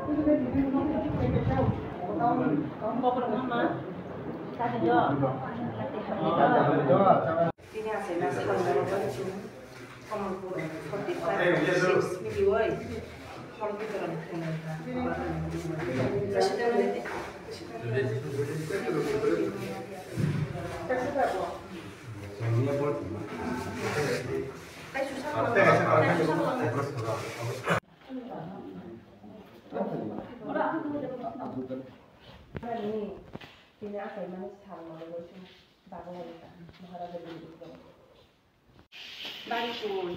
Ini hasilnya ini apa yang manis sama itu bangun Maharaja Bintang dari pun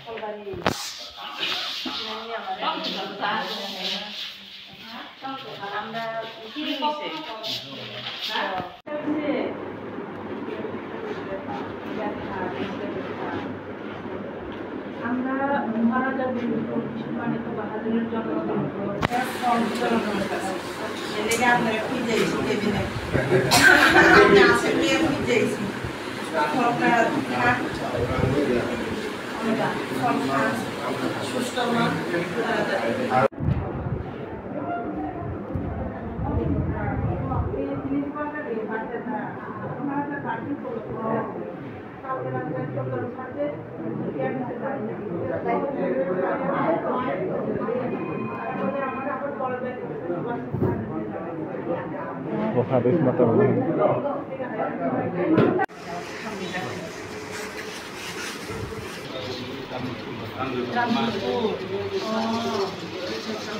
kalau dari ini yang আমরা উঠিয়ে নিছে আমরা মহারাজা সম্মানিত বাহাদুরের জন্মদিন আমরা খুঁজেছি টেবিলে খুঁজেছি সুস্থ habis mata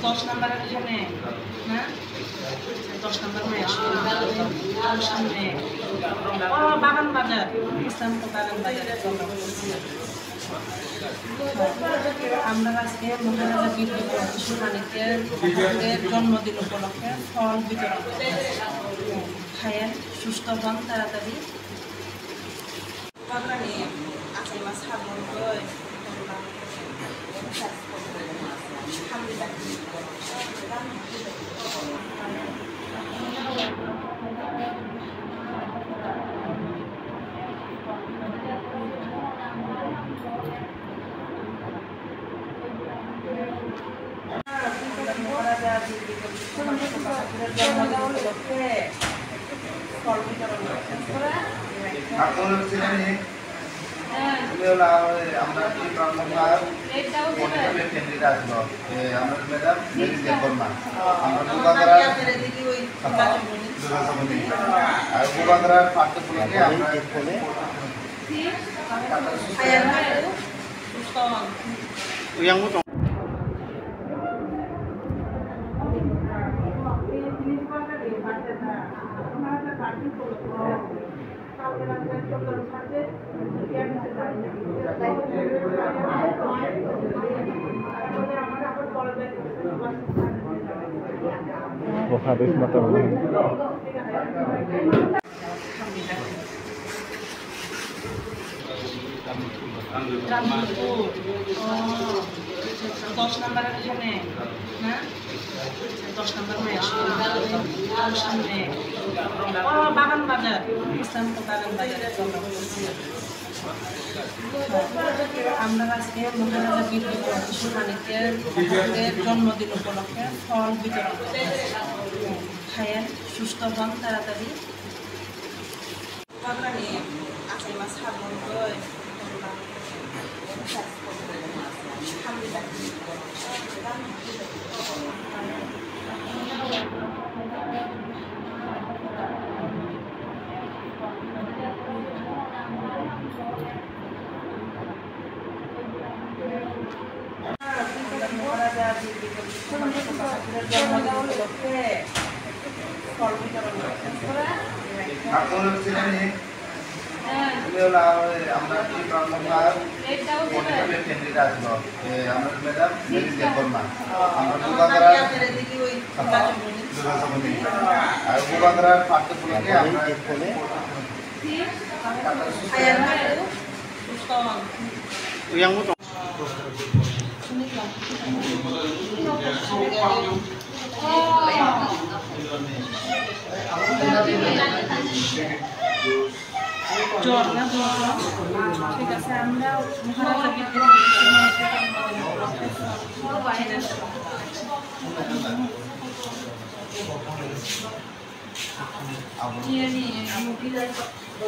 দশ নম্বরের এখানে না 10 নম্বর সামনে বাগান বাজার ইসলামপুর বাগান বাজারে আমরা আজকে মহারাজা বীরবিক্রম মানিকের জন্মদিন উপলক্ষে ফল বিতরণ খায়েন সুস্থ হন তাড়াতাড়ি নিয়ে আছে মাছ সাবন আমরা কি প্রথমবার কোনভাবে কেন্দ্রে আসলো আমরা ম্যাডাম মেরি দেববর্মা আমরা বুবাগরা আর বুবাগরার পাঠ্যপুস্তকে আমরা ফোনে yang mutu habis mata দশ নম্বরের এখানে না 10 নম্বর সামনে বাগান বাজার ইসলামপুর বাগান বাজারে আমরা আজকে মহারাজা বীরবিক্রম মানিকের জন্মদিন উপলক্ষে ফল বিতরণ খায়েন সুস্থ হন তাড়াতাড়ি নিয়ে আছে মাছ সাবন আমরা কি প্রথমবার কোনভাবে কেন্দ্রে আসলো আমরা ম্যাডাম মেরি দেববর্মা আমরা বুবাগরা আর বুবাগরার পাঠ্যপুস্তকে আমরা ফোনে yang mutu জ্বর না জ্বর ঠিক আছে আমরা মহারাজা Ini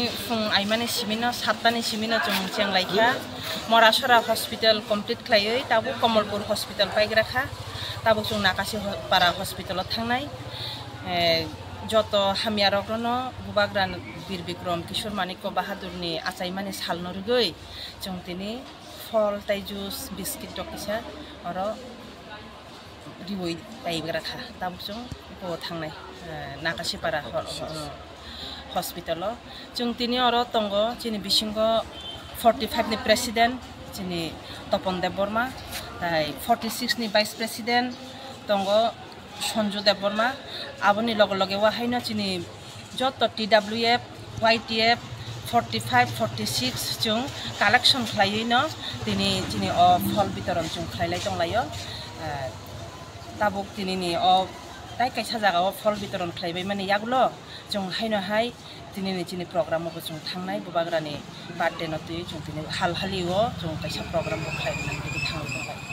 fung aimane simino satani simino jung jeng laika Morasara hospital complete klayoi tabu Kamalpur hospital paigra kha tabu jung Nakasi para hospital thangnai joto hamiarokno bubagran Bir Bikram Kishore Manikko Bahadur ni achaimani salno rugoi jung tini fol tai juice biscuit tokisa oro riwoi paigra kha tabu jung bo thangnai Nakasi para hospital jung tini oro tongo chini bisingo 45 ni president chini Topon Dev Burma tai 46 ni vice president tongo Sanju Dev Burma aboni loge wahaino chini joto TWF YTF 45 46 jung collection khlayoino tini chini o fol bitoron jung khlailai tonglayo tabuk tini ni o tai kaisa jaga o fol bitoron khlaibai mani yagulo jung haino hai tini ni chini program ko jung thangnai bubagrani birthday no tui jung tini hal haliwo jung kaisa program ko khlaibai mani thangai.